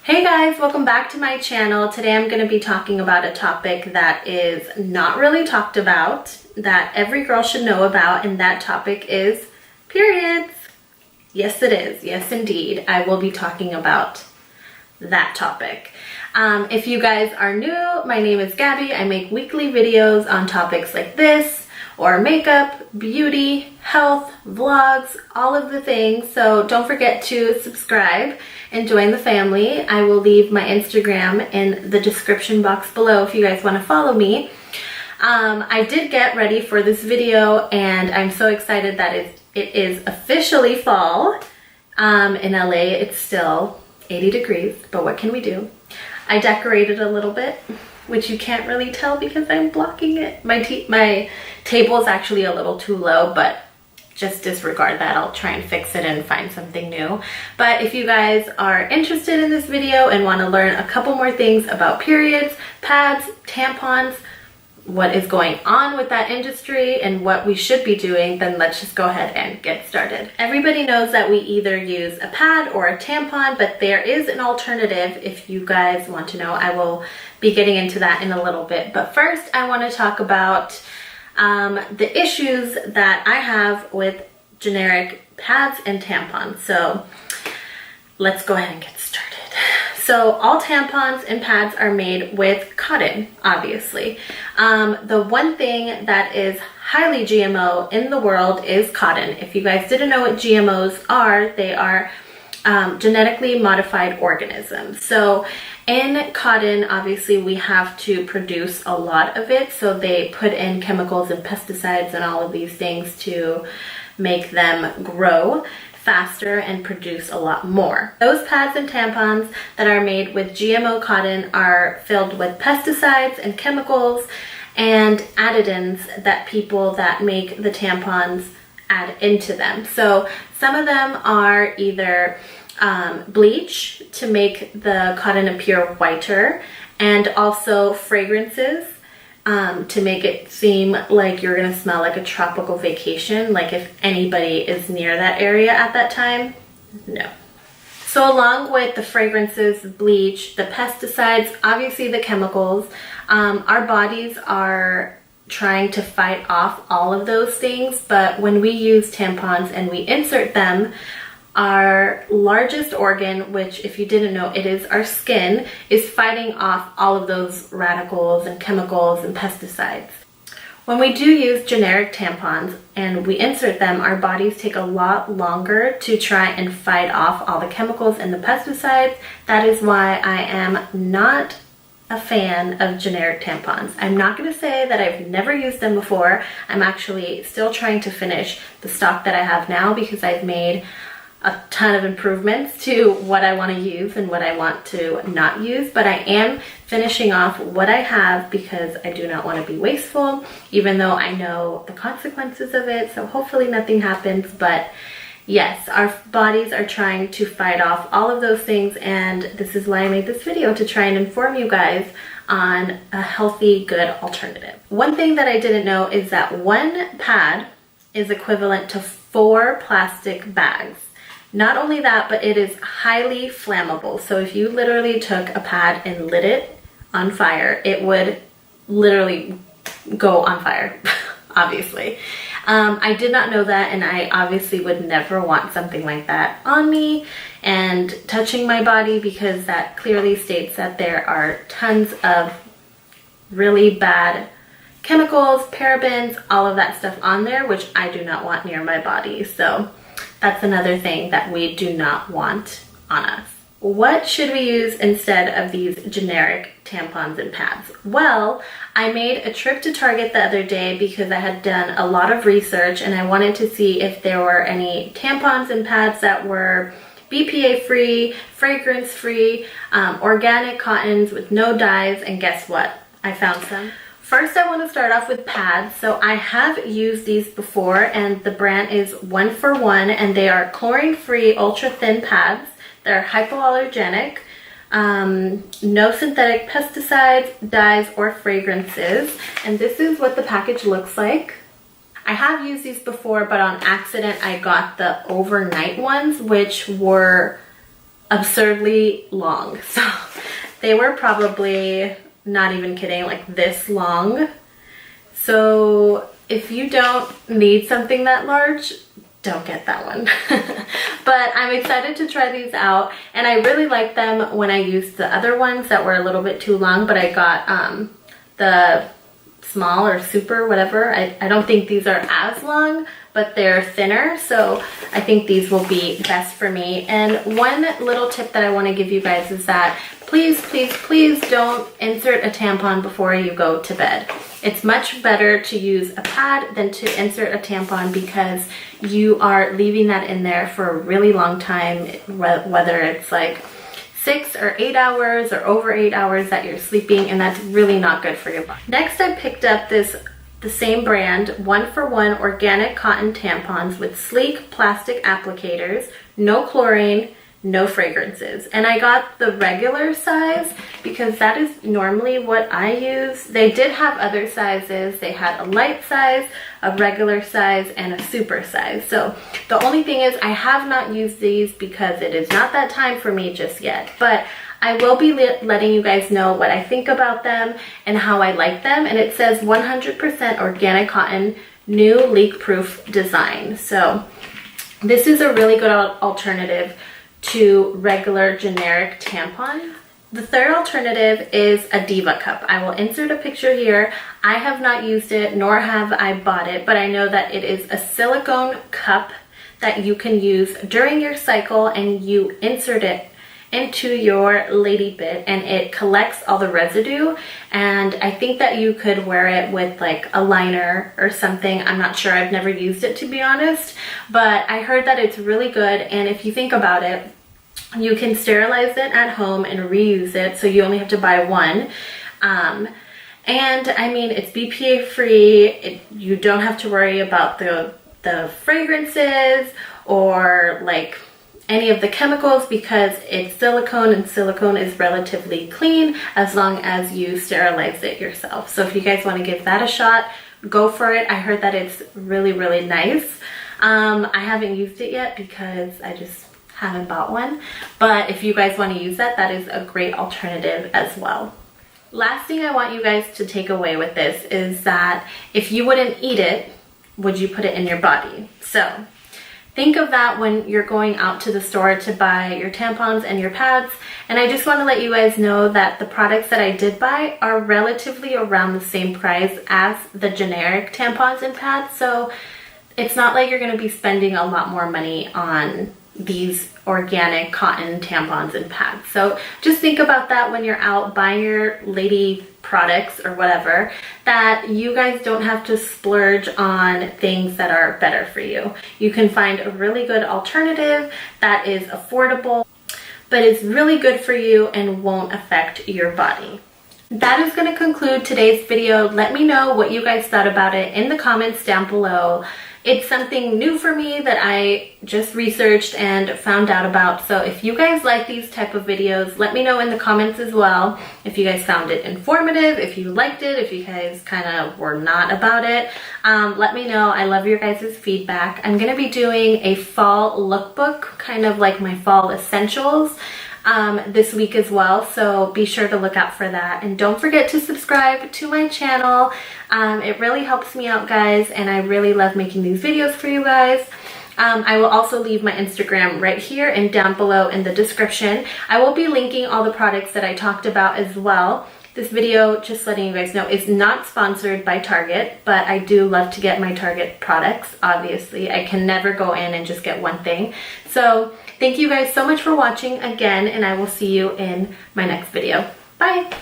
Hey guys, welcome back to my channel. Today I'm going to be talking about a topic that is not really talked about, that every girl should know about, and that topic is periods. Yes it is. Yes indeed. I will be talking about that topic. If you guys are new, my name is Gabby. I make weekly videos on topics like this, or makeup, beauty, health, vlogs, all of the things. So don't forget to subscribe and join the family. I will leave my Instagram in the description box below if you guys want to follow me. I did get ready for this video and I'm so excited that it is officially fall. In LA it's still 80 degrees, but what can we do? I decorated a little bit, which you can't really tell because I'm blocking it. My table is actually a little too low, but just disregard that. I'll try and fix it and find something new. But if you guys are interested in this video and want to learn a couple more things about periods, pads, tampons, what is going on with that industry and what we should be doing, then let's just go ahead and get started. Everybody knows that we either use a pad or a tampon, but there is an alternative if you guys want to know. I will be getting into that in a little bit. But first, I want to talk about the issues that I have with generic pads and tampons. So let's go ahead and get started. So all tampons and pads are made with cotton, obviously. The one thing that is highly GMO in the world is cotton. If you guys didn't know what GMOs are, they are genetically modified organisms. So in cotton, obviously we have to produce a lot of it. So they put in chemicals and pesticides and all of these things to make them grow faster and produce a lot more. Those pads and tampons that are made with GMO cotton are filled with pesticides and chemicals and additives that people that make the tampons add into them. So some of them are either bleach to make the cotton appear whiter, and also fragrances to make it seem like you're gonna smell like a tropical vacation, like if anybody is near that area at that time. No. So along with the fragrances, the bleach, the pesticides, obviously the chemicals, our bodies are trying to fight off all of those things. But when we use tampons and we insert them, our largest organ, which if you didn't know, it is our skin, is fighting off all of those radicals and chemicals and pesticides. When we do use generic tampons and we insert them, our bodies take a lot longer to try and fight off all the chemicals and the pesticides. That is why I am not a fan of generic tampons. I'm not going to say that I've never used them before. I'm actually still trying to finish the stock that I have now because I've made a ton of improvements to what I want to use and what I want to not use, but I am finishing off what I have because I do not want to be wasteful, even though I know the consequences of it, so hopefully nothing happens. But yes, our bodies are trying to fight off all of those things, and this is why I made this video, to try and inform you guys on a healthy, good alternative. One thing that I didn't know is that one pad is equivalent to 4 plastic bags. Not only that, but it is highly flammable. So if you literally took a pad and lit it on fire, it would literally go on fire, obviously. I did not know that, and I obviously would never want something like that on me and touching my body, because that clearly states that there are tons of really bad chemicals, parabens, all of that stuff on there, which I do not want near my body. So that's another thing that we do not want on us. What should we use instead of these generic tampons and pads? Well, I made a trip to Target the other day because I had done a lot of research and I wanted to see if there were any tampons and pads that were BPA free, fragrance free, organic cottons with no dyes, and guess what? I found some. First, I want to start off with pads. So I have used these before, and the brand is 1-for-1, and they are chlorine-free, ultra-thin pads. They're hypoallergenic, no synthetic pesticides, dyes, or fragrances. And this is what the package looks like. I have used these before, but on accident I got the overnight ones, which were absurdly long. So they were probably, not even kidding, like this long. So if you don't need something that large, don't get that one. But I'm excited to try these out, and I really like them when I used the other ones that were a little bit too long, but I got the small or super, whatever. I don't think these are as long, but they're thinner, so I think these will be best for me. And one little tip that I want to give you guys is that please, please, please don't insert a tampon before you go to bed. It's much better to use a pad than to insert a tampon, because you are leaving that in there for a really long time, whether it's like 6 or 8 hours or over 8 hours that you're sleeping, and that's really not good for your body. Next, I picked up the same brand 1-for-1 organic cotton tampons with sleek plastic applicators, no chlorine, no fragrances. And I got the regular size because that is normally what I use. They did have other sizes. They had a light size, a regular size, and a super size. So the only thing is I have not used these because it is not that time for me just yet. But I will be letting you guys know what I think about them and how I like them. And it says 100% organic cotton, new leak-proof design. So this is a really good alternative to regular generic tampon. The third alternative is a Diva Cup. I will insert a picture here. I have not used it, nor have I bought it, but I know that it is a silicone cup that you can use during your cycle, and you insert it into your lady bit and it collects all the residue. And I think that you could wear it with like a liner or something. I'm not sure, I've never used it to be honest, but I heard that it's really good. And if you think about it, you can sterilize it at home and reuse it, so you only have to buy one. And I mean, it's BPA free. You don't have to worry about the fragrances or like any of the chemicals, because it's silicone, and silicone is relatively clean as long as you sterilize it yourself. So if you guys want to give that a shot, go for it. I heard that it's really, really nice. I haven't used it yet because I just haven't bought one, but if you guys want to use that, that is a great alternative as well. Last thing I want you guys to take away with this is that if you wouldn't eat it, would you put it in your body? So think of that when you're going out to the store to buy your tampons and your pads. And I just want to let you guys know that the products that I did buy are relatively around the same price as the generic tampons and pads. So it's not like you're going to be spending a lot more money on these organic cotton tampons and pads. So just think about that when you're out buying your lady products or whatever, that you guys don't have to splurge on things that are better for you. You can find a really good alternative that is affordable, but is really good for you and won't affect your body. That is going to conclude today's video. Let me know what you guys thought about it in the comments down below. It's something new for me that I just researched and found out about. So if you guys like these type of videos, let me know in the comments as well. If you guys found it informative, if you liked it, if you guys kind of were not about it, let me know. I love your guys' feedback. I'm going to be doing a fall lookbook, kind of like my fall essentials, this week as well, so be sure to look out for that. And don't forget to subscribe to my channel. It really helps me out, guys, and I really love making these videos for you guys. I will also leave my Instagram right here and down below in the description. I will be linking all the products that I talked about as well. This video, just letting you guys know, is not sponsored by Target, but I do love to get my Target products, obviously. I can never go in and just get one thing. So thank you guys so much for watching again, and I will see you in my next video. Bye!